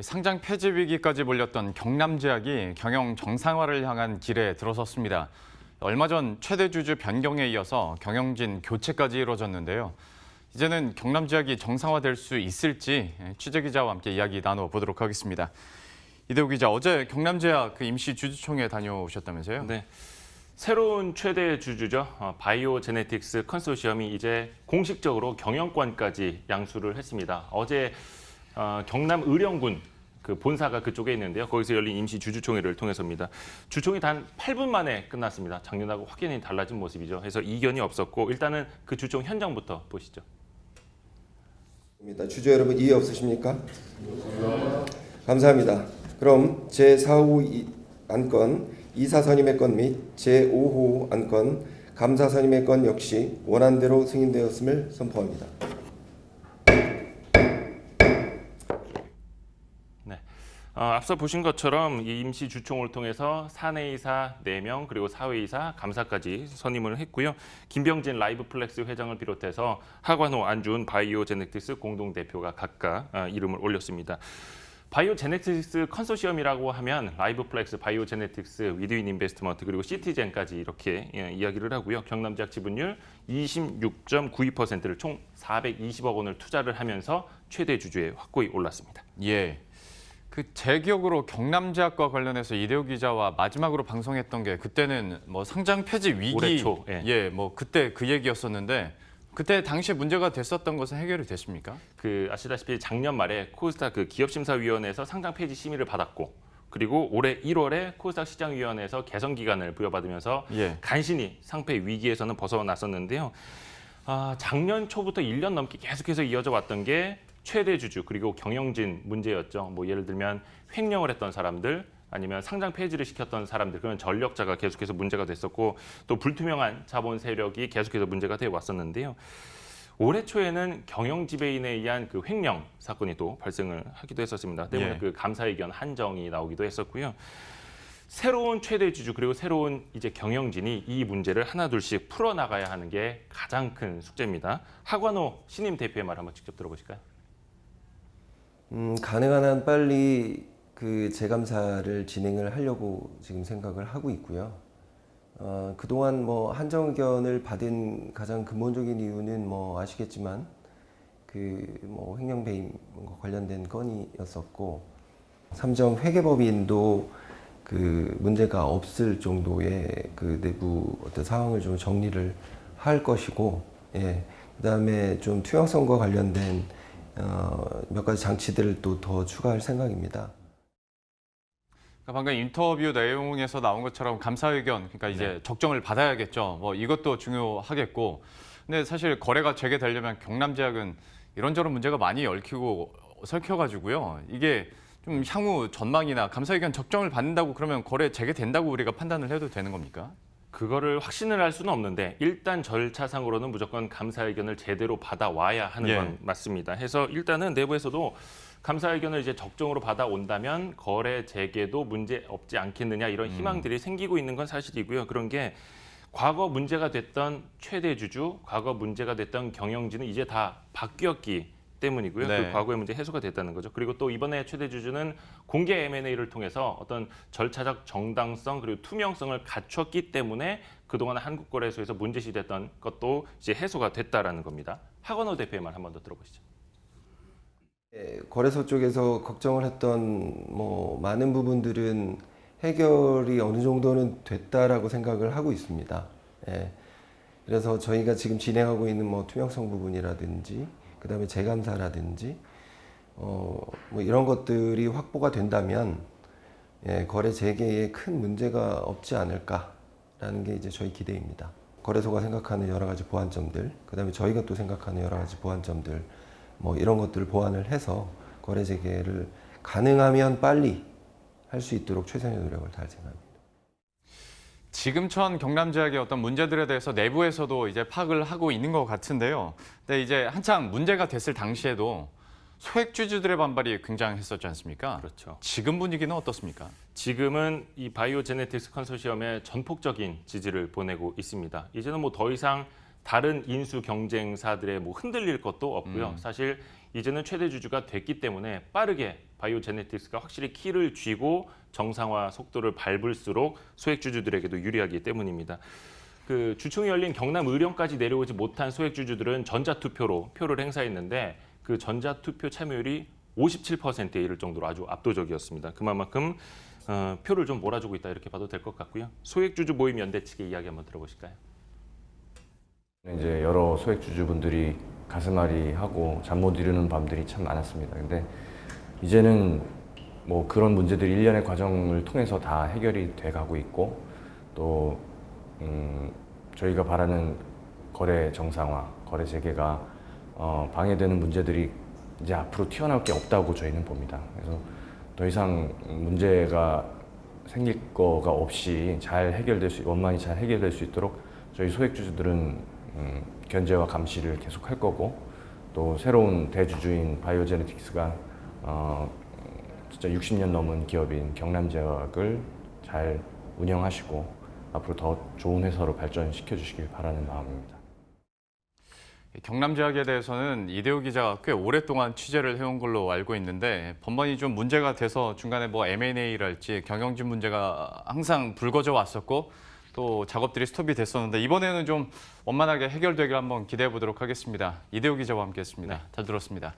상장 폐지 위기까지 몰렸던 경남제약이 경영 정상화를 향한 길에 들어섰습니다. 얼마 전 최대 주주 변경에 이어서 경영진 교체까지 이루어졌는데요. 이제는 경남제약이 정상화될 수 있을지 취재기자와 함께 이야기 나눠보도록 하겠습니다. 이대호 기자, 어제 경남제약 임시 주주총회 다녀오셨다면서요? 네. 새로운 최대 주주죠. 바이오제네틱스 컨소시엄이 이제 공식적으로 경영권까지 양수를 했습니다. 어제 경남 의령군 그 본사가 그쪽에 있는데요. 거기서 열린 임시 주주총회를 통해서입니다. 주총이 단 8분 만에 끝났습니다. 작년하고 확연히 달라진 모습이죠. 그래서 이견이 없었고 일단은 그 주총 현장부터 보시죠. 주주 여러분 이해 없으십니까? 감사합니다. 그럼 제4호 안건 이사 선임의 건 및 제5호 안건 감사 선임의 건 역시 원안대로 승인되었음을 선포합니다. 네. 앞서 보신 것처럼 이 임시 주총을 통해서 사내이사 4명 그리고 사회이사, 감사까지 선임을 했고요. 김병진 라이브플렉스 회장을 비롯해서 하관호, 안준 바이오제네틱스 공동대표가 각각 이름을 올렸습니다. 바이오제네틱스 컨소시엄이라고 하면 라이브플렉스, 바이오제네틱스, 위드윈 인베스트먼트 그리고 시티젠까지 이렇게 이야기를 하고요. 경남제약 지분율 26.92%를 총 420억 원을 투자를 하면서 최대 주주에 확고히 올랐습니다. 예. 제 기억으로 경남제약과 관련해서 이대호 기자와 마지막으로 방송했던 게 그때는 뭐 상장 폐지 위기, 올해 초, 뭐 그때 그 얘기였었는데 그때 당시에 문제가 됐었던 것은 해결이 됐습니까? 아시다시피 작년 말에 코스닥 기업심사위원회에서 상장 폐지 심의를 받았고 그리고 올해 1월에 코스닥 시장위원회에서 개선 기간을 부여받으면서 간신히 상폐 위기에서는 벗어났었는데요. 작년 초부터 1년 넘게 계속해서 이어져 왔던 게 최대 주주 그리고 경영진 문제였죠. 뭐 예를 들면 횡령을 했던 사람들 아니면 상장 폐지를 시켰던 사람들 그런 전력자가 계속해서 문제가 됐었고 또 불투명한 자본 세력이 계속해서 문제가 되어 왔었는데요. 올해 초에는 경영 지배인에 의한 횡령 사건이 또 발생을 하기도 했었습니다. 때문에 감사의견 한정이 나오기도 했었고요. 새로운 최대 주주 그리고 새로운 이제 경영진이 이 문제를 하나둘씩 풀어나가야 하는 게 가장 큰 숙제입니다. 하관호 신임 대표의 말 한번 직접 들어보실까요? 가능한 한 빨리 재감사를 진행을 하려고 지금 생각을 하고 있고요. 그동안 뭐 한정 의견을 받은 가장 근본적인 이유는 뭐 아시겠지만 횡령 배임과 관련된 건이었었고 삼정 회계법인도 문제가 없을 정도의 내부 어떤 상황을 좀 정리를 할 것이고, 그다음에 좀 투명성과 관련된 몇 가지 장치들을 또 더 추가할 생각입니다. 방금 인터뷰 내용에서 나온 것처럼 감사의견, 그러니까 이제 적정을 받아야겠죠. 뭐 이것도 중요하겠고. 근데 사실 거래가 재개되려면 경남제약은 이런저런 문제가 많이 얽히고 설켜가지고요. 이게 좀 향후 전망이나 감사의견 적정을 받는다고 그러면 거래 재개된다고 우리가 판단을 해도 되는 겁니까? 그거를 확신을 할 수는 없는데 일단 절차상으로는 무조건 감사의견을 제대로 받아와야 하는 건 맞습니다. 해서 일단은 내부에서도 감사의견을 이제 적정으로 받아온다면 거래 재개도 문제 없지 않겠느냐 이런 희망들이 생기고 있는 건 사실이고요. 그런 게 과거 문제가 됐던 최대 주주, 과거 문제가 됐던 경영진은 이제 다 바뀌었기 때문이고요. 그 과거의 문제 해소가 됐다는 거죠. 그리고 또 이번에 최대 주주는 공개 M&A를 통해서 어떤 절차적 정당성 그리고 투명성을 갖췄기 때문에 그동안 한국거래소에서 문제시됐던 것도 이제 해소가 됐다라는 겁니다. 하관호 대표의 말 한 번 더 들어보시죠. 거래소 쪽에서 걱정을 했던 많은 부분들은 해결이 어느 정도는 됐다라고 생각을 하고 있습니다. 그래서 저희가 지금 진행하고 있는 투명성 부분이라든지 그다음에 재감사라든지 이런 것들이 확보가 된다면 거래 재개에 큰 문제가 없지 않을까라는 게 이제 저희 기대입니다. 거래소가 생각하는 여러 가지 보완점들, 그다음에 저희가 또 생각하는 여러 가지 보완점들, 이런 것들을 보완을 해서 거래 재개를 가능하면 빨리 할 수 있도록 최선의 노력을 다할 생각입니다. 지금처럼 경남제약의 어떤 문제들에 대해서 내부에서도 이제 파악을 하고 있는 것 같은데요. 근데 이제 한창 문제가 됐을 당시에도 소액주주들의 반발이 굉장했었지 않습니까? 그렇죠. 지금 분위기는 어떻습니까? 지금은 이 바이오제네틱스 컨소시엄에 전폭적인 지지를 보내고 있습니다. 이제는 더 이상 다른 인수 경쟁사들의 뭐 흔들릴 것도 없고요. 사실 이제는 최대 주주가 됐기 때문에 빠르게 바이오제네틱스가 확실히 키를 쥐고 정상화 속도를 밟을수록 소액 주주들에게도 유리하기 때문입니다. 그 주총이 열린 경남 의령까지 내려오지 못한 소액 주주들은 전자투표로 표를 행사했는데 그 전자투표 참여율이 57%에 이를 정도로 아주 압도적이었습니다. 그만큼 표를 좀 몰아주고 있다 이렇게 봐도 될 것 같고요. 소액주주 모임 연대 측의 이야기 한번 들어보실까요? 이제 여러 소액 주주분들이 가슴앓이하고 잠 못 이루는 밤들이 참 많았습니다. 근데 이제는 뭐 그런 문제들이 일련의 과정을 통해서 다 해결이 돼 가고 있고 또 저희가 바라는 거래 정상화, 거래 재개가 방해되는 문제들이 이제 앞으로 튀어나올 게 없다고 저희는 봅니다. 그래서 더 이상 문제가 생길 거가 없이 잘 해결될 수, 원만히 잘 해결될 수 있도록 저희 소액 주주들은 견제와 감시를 계속할 거고 또 새로운 대주주인 바이오제네틱스가 진짜 60년 넘은 기업인 경남제약을 잘 운영하시고 앞으로 더 좋은 회사로 발전시켜 주시길 바라는 마음입니다. 경남제약에 대해서는 이대호 기자가 꽤 오랫동안 취재를 해온 걸로 알고 있는데 번번이 좀 문제가 돼서 중간에 뭐 M&A랄지 경영진 문제가 항상 불거져 왔었고 또 작업들이 스톱이 됐었는데 이번에는 좀 원만하게 해결되길 한번 기대해 보도록 하겠습니다. 이대호 기자와 함께했습니다. 잘 들었습니다.